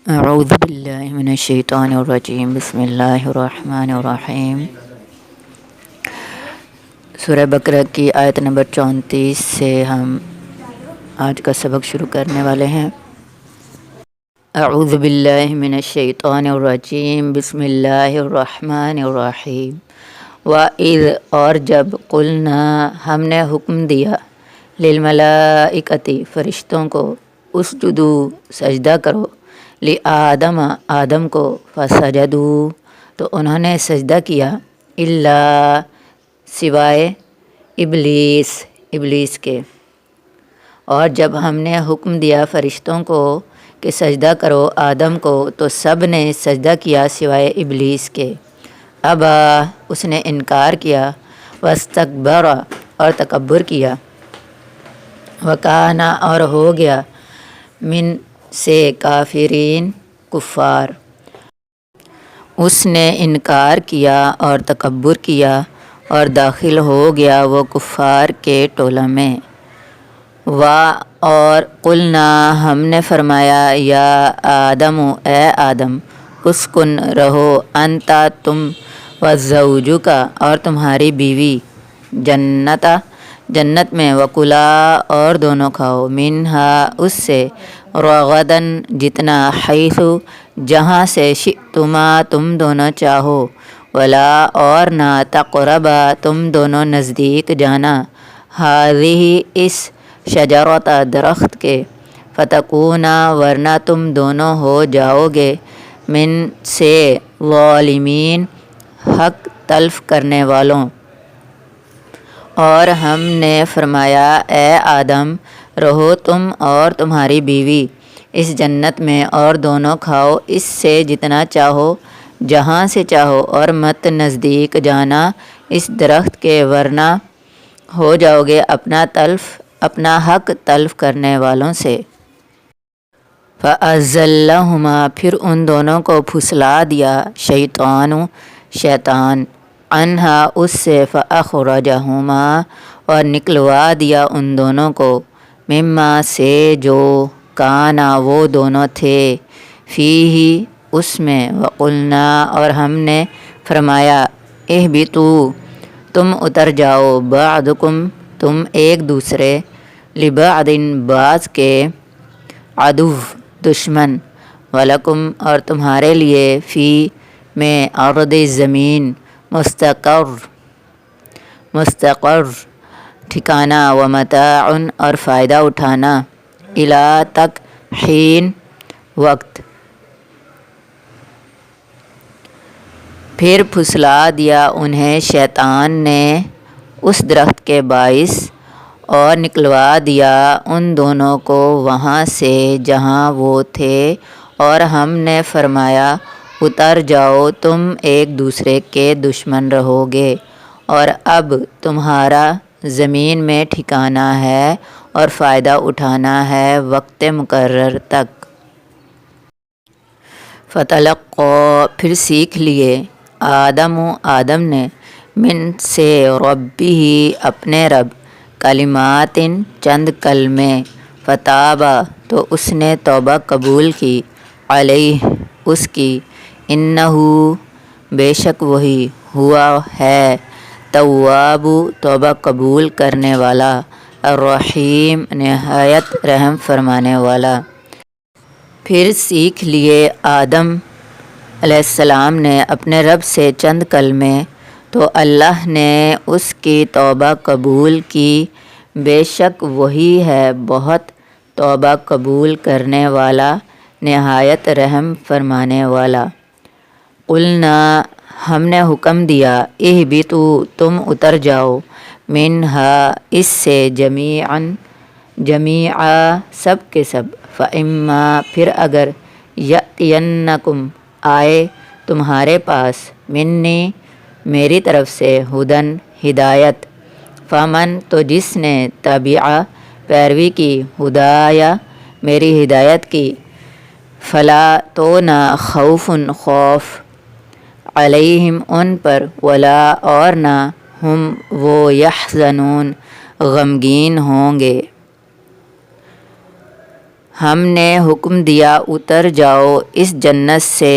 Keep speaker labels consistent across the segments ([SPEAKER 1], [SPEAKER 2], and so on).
[SPEAKER 1] اعوذ باللہ من الشیطان الرجیم بسم اللہ الرحمن الرحیم۔ سورہ بقرہ کی آیت نمبر 34 سے ہم آج کا سبق شروع کرنے والے ہیں۔ اعوذ باللہ من الشیطان الرجیم بسم اللہ الرحمن الرحیم۔ وَإِذْ اور جب قلنا ہم نے حکم دیا للملائکۃ فرشتوں کو اسجدو سجدہ کرو لآدم آدم کو فسجدوا تو انہوں نے سجدہ کیا الا سوائے ابلیس کے۔ اور جب ہم نے حکم دیا فرشتوں کو کہ سجدہ کرو آدم کو تو سب نے سجدہ کیا سوائے ابلیس کے۔ ابا اس نے انکار کیا، واستکبر اور تکبر کیا، وکانا اور ہو گیا من سے کافرین کفار۔ اس نے انکار کیا اور تکبر کیا اور داخل ہو گیا وہ کفار کے ٹولہ میں۔ اور قلنا ہم نے فرمایا یا آدم اے آدم اسکن رہو انتا تم وزوجک اور تمہاری بیوی جنت میں وکلا اور دونوں کھاؤ منہا اس سے رغدن جتنا حیث جہاں سے شئتما تم دونوں چاہو ولا اور نہ تقربا تم دونوں نزدیک جانا ہذہ اس شجرۃ درخت کے فتکونا ورنہ تم دونوں ہو جاؤ گے من سے ظالمین حق تلف کرنے والوں۔ اور ہم نے فرمایا اے آدم رہو تم اور تمہاری بیوی اس جنت میں اور دونوں کھاؤ اس سے جتنا چاہو جہاں سے چاہو اور مت نزدیک جانا اس درخت کے ورنہ ہو جاؤ گے اپنا حق تلف کرنے والوں سے۔ فَأَزَّلَّهُمَا پھر ان دونوں کو پھسلا دیا شیطان عنہا اس سے فَأَخْرَجَهُمَا اور نکلوا دیا ان دونوں کو مما سے جو کانا وہ دونوں تھے فیہ اس میں وقلنا اور ہم نے فرمایا اہبطوا تم اتر جاؤ بعضکم تم ایک دوسرے لبعض بعض کے عدو دشمن ولکم اور تمہارے لیے فی میں ارض زمین مستقر ٹھکانہ ومتاع اور فائدہ اٹھانا الی تک حین وقت۔ پھر پھسلا دیا انہیں شیطان نے اس درخت کے باعث اور نکلوا دیا ان دونوں کو وہاں سے جہاں وہ تھے اور ہم نے فرمایا اتر جاؤ تم ایک دوسرے کے دشمن رہو گے اور اب تمہارا زمین میں ٹھکانہ ہے اور فائدہ اٹھانا ہے وقت مقرر تک۔ فتلقوا پھر سیکھ لیے آدم نے من سے ربہ اپنے رب کلمات چند کلمے فتابا تو اس نے توبہ قبول کی علیہ اس کی انہو بے شک وہی ہوا ہے تواب توبہ قبول کرنے والا الرحیم نہایت رحم فرمانے والا۔ پھر سیکھ لیے آدم علیہ السلام نے اپنے رب سے چند کلمے تو اللہ نے اس کی توبہ قبول کی، بے شک وہی ہے بہت توبہ قبول کرنے والا نہایت رحم فرمانے والا۔ قلنا ہم نے حکم دیا اہبطوا تم اتر جاؤ منہا اس سے جمیعا سب کے سب فاما پھر اگر یأتینکم آئے تمہارے پاس منی میری طرف سے ہدن ہدایت فمن تو جس نے تبعہ پیروی کی ہدایہ میری ہدایت کی فلا تو نہ خوف خوف علیہم ان پر ولا اور نہ ہم وہ یحزنون غمگین ہوں گے۔ ہم نے حکم دیا اتر جاؤ اس جنت سے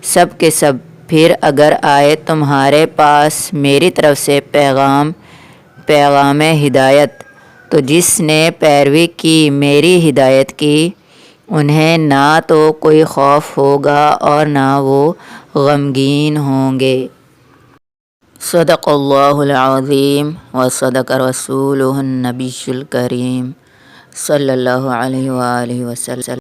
[SPEAKER 1] سب کے سب، پھر اگر آئے تمہارے پاس میری طرف سے پیغام ہدایت، تو جس نے پیروی کی میری ہدایت کی، انہیں نہ تو کوئی خوف ہوگا اور نہ وہ غمگین ہوں گے۔ صدق اللہ العظیم و صدق رسولہ النبی الکریم صلی اللہ علیہ وآلہ وسلم۔